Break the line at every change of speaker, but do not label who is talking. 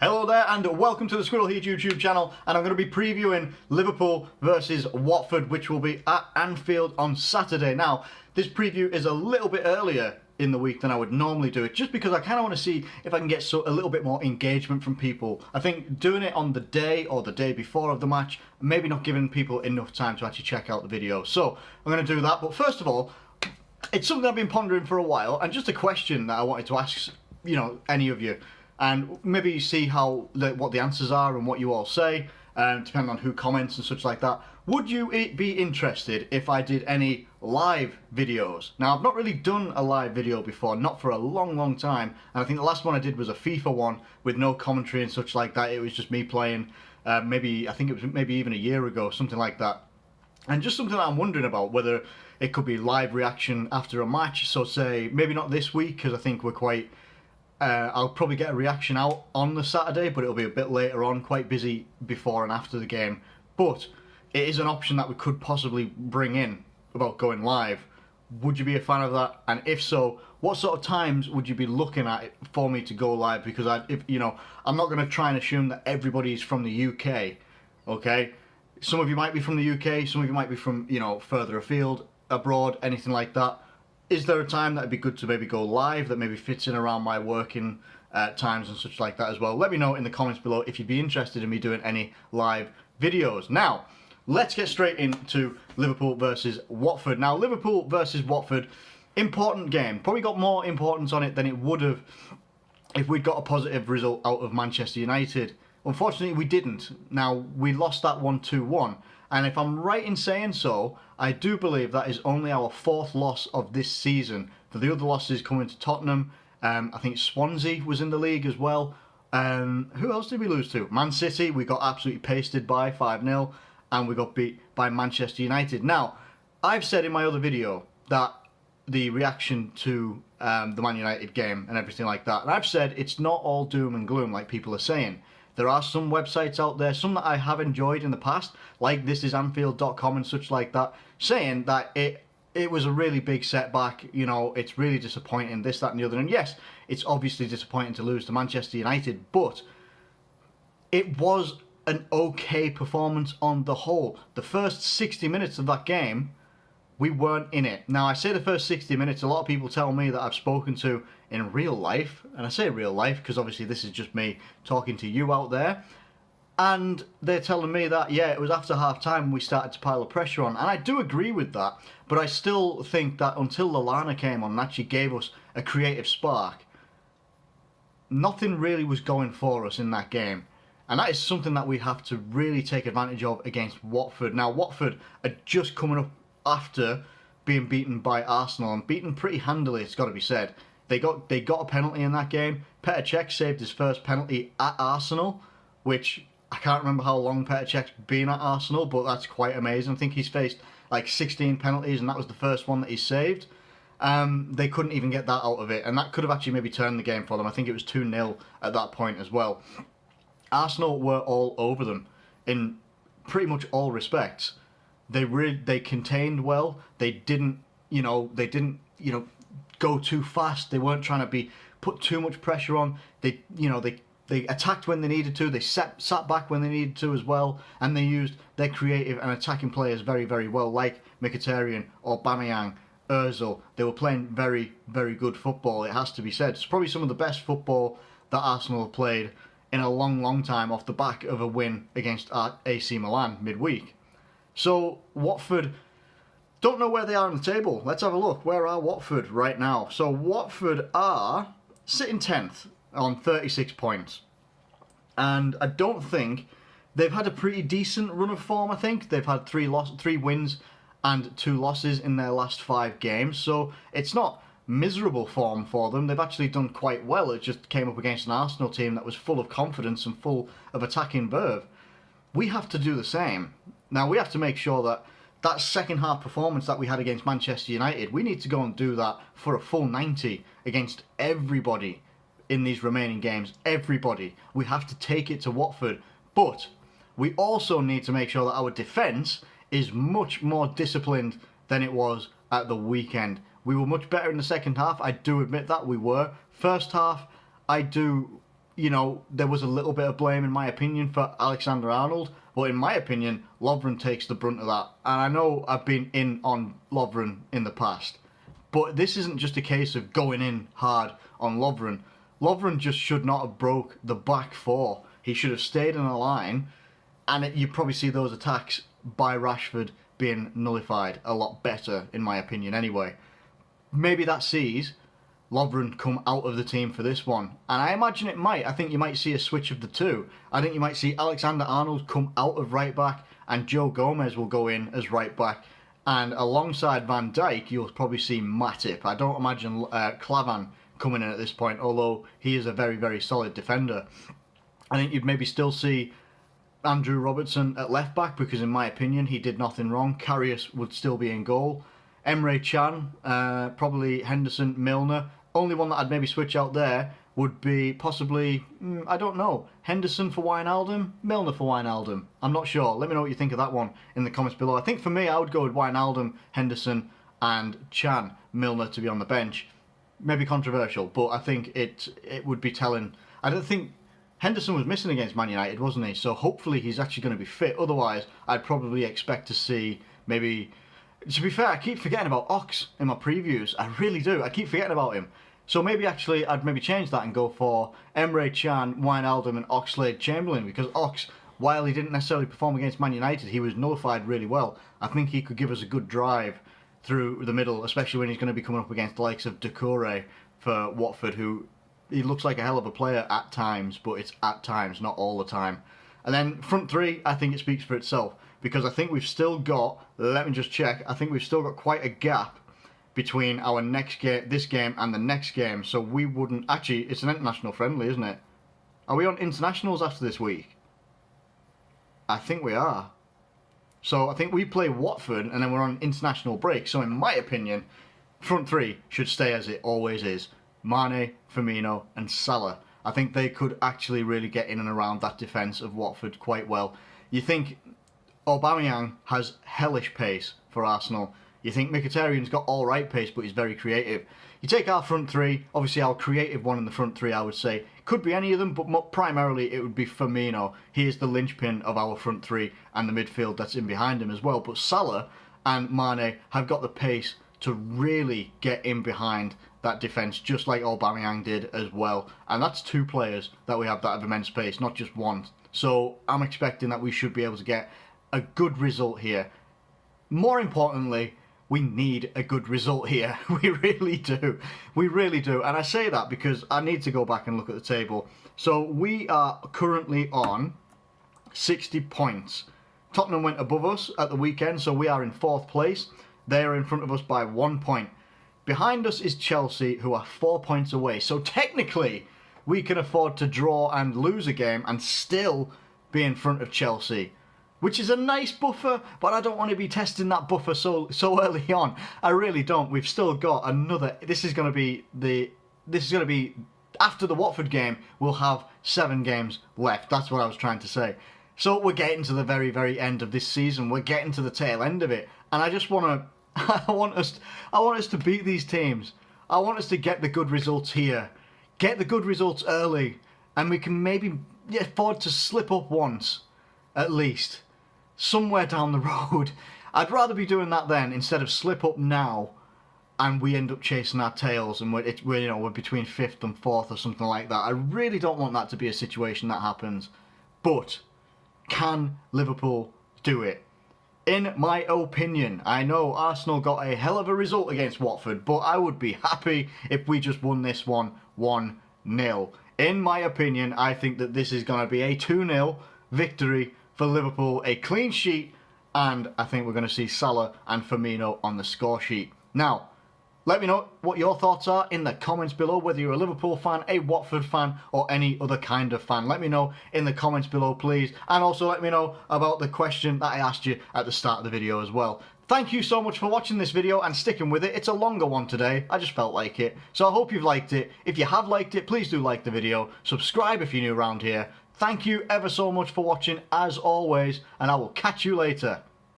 Hello there and welcome to the Squirrel Heat YouTube channel, and I'm going to be previewing Liverpool versus Watford, which will be at Anfield on Saturday. Now, this preview is a little bit earlier in the week than I would normally do it, just because I kind of want to see if I can get a little bit more engagement from people. I think doing it on the day or the day before of the match, maybe not giving people enough time to actually check out the video. So, I'm going to do that, but first of all, it's something I've been pondering for a while, and just a question that I wanted to ask, any of you. And maybe see what the answers are and what you all say, depending on who comments and such like that. Would you be interested if I did any live videos? Now, I've not really done a live video before, not for a long time. And I think the last one I did was a FIFA one with no commentary and such like that. It was just me playing. I think it was maybe even a year ago, something like that. And just something that I'm wondering about, whether it could be live reaction after a match. So say maybe not this week, because I think we're quite. I'll probably get a reaction out on the Saturday, but it'll be a bit later on, quite busy before and after the game. But it is an option that we could possibly bring in about going live. Would you be a fan of that? And if so, what sort of times would you be looking at for me to go live? Because I'm not going to try and assume that everybody's from the UK, okay? Some of you might be from the UK, some of you might be from, further afield, abroad, anything like that. Is there a time that would be good to maybe go live that maybe fits in around my working times and such like that as well? Let me know in the comments below if you'd be interested in me doing any live videos. Now, let's get straight into Liverpool versus Watford. Now, Liverpool versus Watford, important game. Probably got more importance on it than it would have if we'd got a positive result out of Manchester United. Unfortunately, we didn't. Now, we lost that one 2-1. And if I'm right in saying so, I do believe that is only our fourth loss of this season. For the other losses coming to Tottenham, I think Swansea was in the league as well. Who else did we lose to? Man City, we got absolutely pasted by 5-0, and we got beat by Manchester United. Now, I've said in my other video that the reaction to the Man United game and everything like that, and I've said it's not all doom and gloom like people are saying. There are some websites out there, some that I have enjoyed in the past, like thisisanfield.com and such like that, saying that it was a really big setback, it's really disappointing, this, that and the other. And yes, it's obviously disappointing to lose to Manchester United, but it was an okay performance on the whole. The first 60 minutes of that game, we weren't in it. Now, I say the first 60 minutes, a lot of people tell me that I've spoken to in real life, and I say real life because obviously this is just me talking to you out there, and they're telling me that, yeah, it was after half-time we started to pile the pressure on, and I do agree with that, but I still think that until Lallana came on and actually gave us a creative spark, nothing really was going for us in that game. And that is something that we have to really take advantage of against Watford. Now, Watford are just coming up after being beaten by Arsenal, and beaten pretty handily, it's got to be said. They got a penalty in that game. Petr Cech saved his first penalty at Arsenal, which I can't remember how long Petr Cech's been at Arsenal, but that's quite amazing. I think he's faced like 16 penalties, and that was the first one that he saved. They couldn't even get that out of it, and that could have actually maybe turned the game for them. I think it was 2-0 at that point as well. Arsenal were all over them in pretty much all respects. They contained well. They didn't go too fast. They weren't trying to put too much pressure on. They attacked when they needed to. They sat back when they needed to as well, and they used their creative and attacking players very, very well, like Mkhitaryan, Aubameyang, Özil. They were playing very, very good football, it has to be said. It's probably some of the best football that Arsenal have played in a long time off the back of a win against AC Milan midweek. So, Watford, don't know where they are on the table. Let's have a look. Where are Watford right now? So, Watford are sitting 10th on 36 points. And I don't think they've had a pretty decent run of form, I think. They've had 3 wins and 2 losses in their last 5 games. So, it's not miserable form for them. They've actually done quite well. It just came up against an Arsenal team that was full of confidence and full of attacking verve. We have to do the same. Now, we have to make sure that second half performance that we had against Manchester United, we need to go and do that for a full 90 against everybody in these remaining games. Everybody. We have to take it to Watford. But we also need to make sure that our defence is much more disciplined than it was at the weekend. We were much better in the second half. I do admit that we were. First half, I do you know, there was a little bit of blame, in my opinion, for Alexander-Arnold. But in my opinion, Lovren takes the brunt of that. And I know I've been in on Lovren in the past. But this isn't just a case of going in hard on Lovren. Lovren just should not have broke the back four. He should have stayed in a line. And you probably see those attacks by Rashford being nullified a lot better, in my opinion, anyway. Maybe that sees Lovren come out of the team for this one. And I imagine it might. I think you might see a switch of the two. I think you might see Alexander-Arnold come out of right back and Joe Gomez will go in as right back. And alongside Van Dijk, you'll probably see Matip. I don't imagine Klavan coming in at this point, although he is a very, very solid defender. I think you'd maybe still see Andrew Robertson at left back because, in my opinion, he did nothing wrong. Karius would still be in goal. Emre Can, probably Henderson, Milner. Only one that I'd maybe switch out there would be possibly, I don't know, Henderson for Wijnaldum, Milner for Wijnaldum. I'm not sure. Let me know what you think of that one in the comments below. I think for me, I would go with Wijnaldum, Henderson, and Can, Milner to be on the bench. Maybe controversial, but I think it would be telling. I don't think Henderson was missing against Man United, wasn't he? So hopefully he's actually going to be fit. Otherwise, I'd probably expect to see maybe. To be fair, I keep forgetting about Ox in my previews. I really do. I keep forgetting about him. So maybe actually I'd maybe change that and go for Emre Can, Wijnaldum and Oxlade-Chamberlain, because Ox, while he didn't necessarily perform against Man United, he was nullified really well. I think he could give us a good drive through the middle, especially when he's going to be coming up against the likes of Doucouré for Watford, who he looks like a hell of a player at times, but it's at times, not all the time. And then front three, I think it speaks for itself. Because I think we've still got, let me just check, I think we've still got quite a gap between our next game, this game, and the next game. So we wouldn't, actually, it's an international friendly, isn't it? Are we on internationals after this week? I think we are. So I think we play Watford, and then we're on international break. So in my opinion, front three should stay as it always is. Mané, Firmino, and Salah. I think they could actually really get in and around that defence of Watford quite well. You think Aubameyang has hellish pace for Arsenal. You think Mkhitaryan's got alright pace, but he's very creative. You take our front three, obviously our creative one in the front three, I would say. Could be any of them, but primarily it would be Firmino. He is the linchpin of our front three and the midfield that's in behind him as well. But Salah and Mané have got the pace to really get in behind that defence, just like Aubameyang did as well. And that's two players that we have that have immense pace, not just one. So I'm expecting that we should be able to get a good result here. More importantly, we need a good result here. We really do. We really do. And I say that because I need to go back and look at the table. So we are currently on 60 points. Tottenham went above us at the weekend, so we are in 4th place. They are in front of us by 1 point. Behind us is Chelsea, who are 4 points away. So technically, we can afford to draw and lose a game and still be in front of Chelsea, which is a nice buffer, but I don't want to be testing that buffer so early on. I really don't. We've still got another. This is going to be after the Watford game. We'll have 7 games left. That's what I was trying to say. So we're getting to the very, very end of this season. We're getting to the tail end of it, and I just want to. I want us to beat these teams. I want us to get the good results here, get the good results early, and we can maybe afford to slip up once, at least, somewhere down the road. I'd rather be doing that then instead of slip up now, and we end up chasing our tails, and we're between 5th and 4th or something like that. I really don't want that to be a situation that happens. But can Liverpool do it? In my opinion, I know Arsenal got a hell of a result against Watford, but I would be happy if we just won this one 1-0. In my opinion, I think that this is going to be a 2-0 victory for Liverpool, a clean sheet, and I think we're going to see Salah and Firmino on the score sheet. Now, let me know what your thoughts are in the comments below, whether you're a Liverpool fan, a Watford fan, or any other kind of fan. Let me know in the comments below, please. And also let me know about the question that I asked you at the start of the video as well. Thank you so much for watching this video and sticking with it. It's a longer one today. I just felt like it. So I hope you've liked it. If you have liked it, please do like the video. Subscribe if you're new around here. Thank you ever so much for watching, as always, and I will catch you later.